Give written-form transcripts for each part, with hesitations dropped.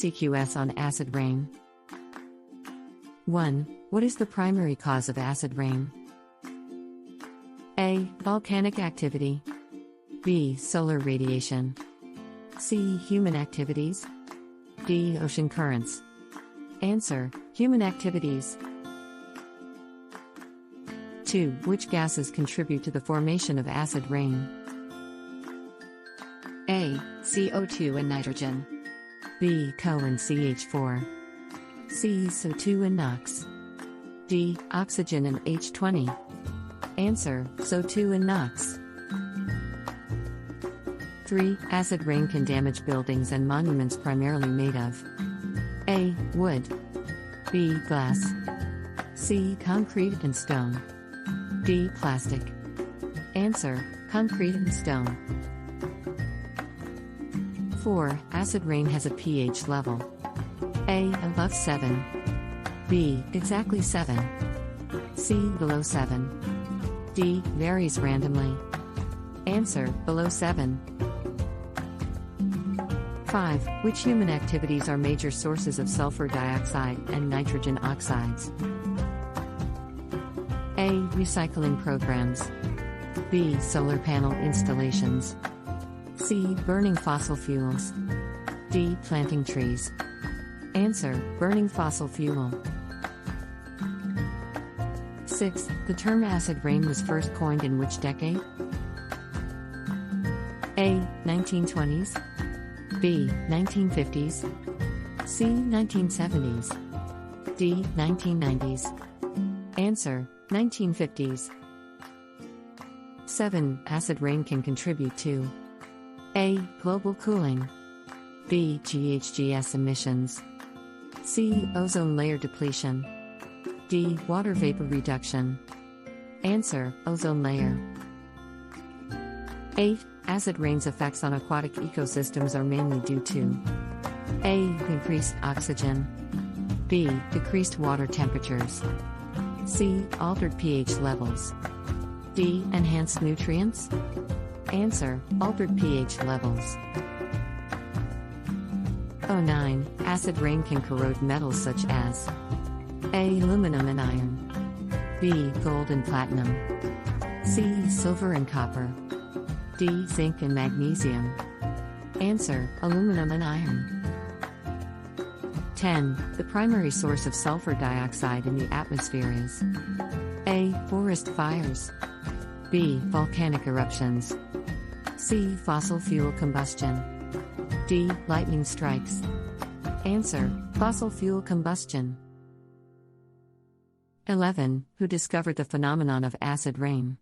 Mcqs on acid rain. 1. What is the primary cause of acid rain? A. Volcanic activity. B. Solar radiation. C. Human activities. D. Ocean currents. Answer: human activities. 2. Which gases contribute to the formation of acid rain? A. CO2 and nitrogen. B. CO and CH4. C. SO2 and NOx. D. Oxygen and H20. Answer: SO2 and NOx. 3. Acid rain can damage buildings and monuments primarily made of A. Wood. B. Glass. C. Concrete and stone. D. Plastic. Answer: concrete and stone. 4. Acid rain has a pH level A. Above 7. B. Exactly 7. C. Below 7. D. Varies randomly. Answer: below 7. 5. Which human activities are major sources of sulfur dioxide and nitrogen oxides? A. Recycling programs. B. Solar panel installations. C. Burning fossil fuels. D. Planting trees. Answer: burning fossil fuel. 6. The term acid rain was first coined in which decade? A. 1920s. B. 1950s. C. 1970s. D. 1990s. Answer: 1950s. 7. Acid rain can contribute to A. Global cooling. B. GHGs emissions. C. Ozone layer depletion. D. Water vapor reduction. Answer: ozone layer. 8. Acid rain's effects on aquatic ecosystems are mainly due to A. Increased oxygen. B. Decreased water temperatures. C. Altered pH levels. D. Enhanced nutrients. Answer: altered pH levels. 9. Acid rain can corrode metals such as A. Aluminum and iron. B. Gold and platinum. C. Silver and copper. D. Zinc and magnesium. Answer: aluminum and iron. 10. The primary source of sulfur dioxide in the atmosphere is A. Forest fires. B. Volcanic eruptions. C. Fossil fuel combustion. D. Lightning strikes. Answer: fossil fuel combustion. 11. Who discovered the phenomenon of acid rain?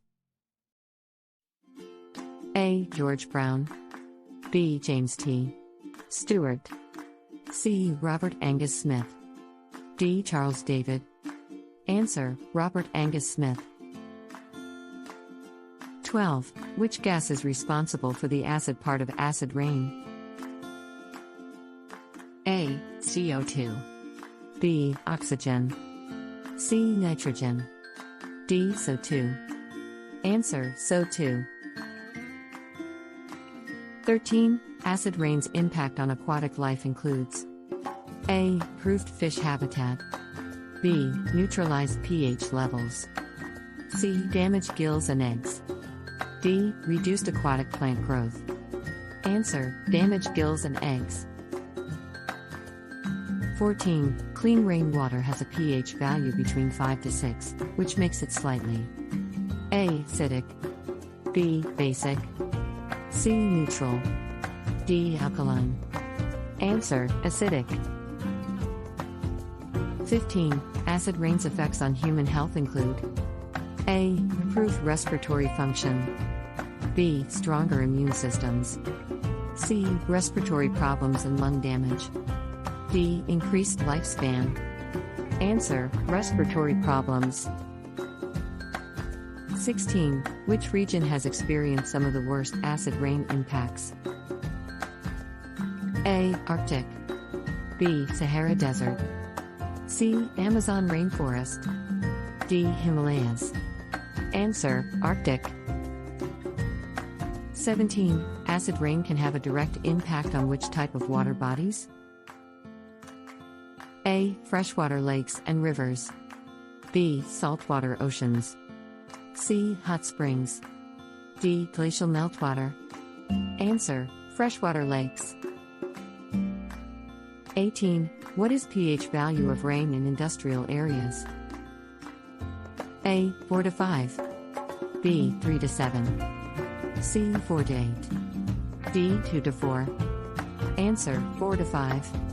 A. George Brown. B. James T. Stewart. C. Robert Angus Smith. D. Charles David. Answer: Robert Angus Smith. 12. Which gas is responsible for the acid part of acid rain? A. CO2. B. Oxygen. C. Nitrogen. D. SO2. Answer: SO2. 13. Acid rain's impact on aquatic life includes A. Improved fish habitat. B. Neutralized pH levels. C. Damaged gills and eggs. D. Reduced aquatic plant growth. Answer: damaged gills and eggs. 14. Clean rainwater has a pH value between 5 to 6, which makes it slightly A. Acidic. B. Basic. C. Neutral. D. Alkaline. Answer: acidic. 15. Acid rain's effects on human health include A. Improved respiratory function. B. Stronger immune systems. C. Respiratory problems and lung damage. D. Increased lifespan. Answer: respiratory problems. 16. Which region has experienced some of the worst acid rain impacts? A. Arctic. B. Sahara Desert. C. Amazon rainforest. D. Himalayas. Answer: Arctic. 17. Acid rain can have a direct impact on which type of water bodies? A. Freshwater lakes and rivers. B. Saltwater oceans. C. Hot springs. D. Glacial meltwater. Answer: freshwater lakes. 18. What is pH value of rain in industrial areas? A. 4 to 5. B. 3 to 7. C. 4 to 8. D. 2 to 4. Answer: 4 to 5.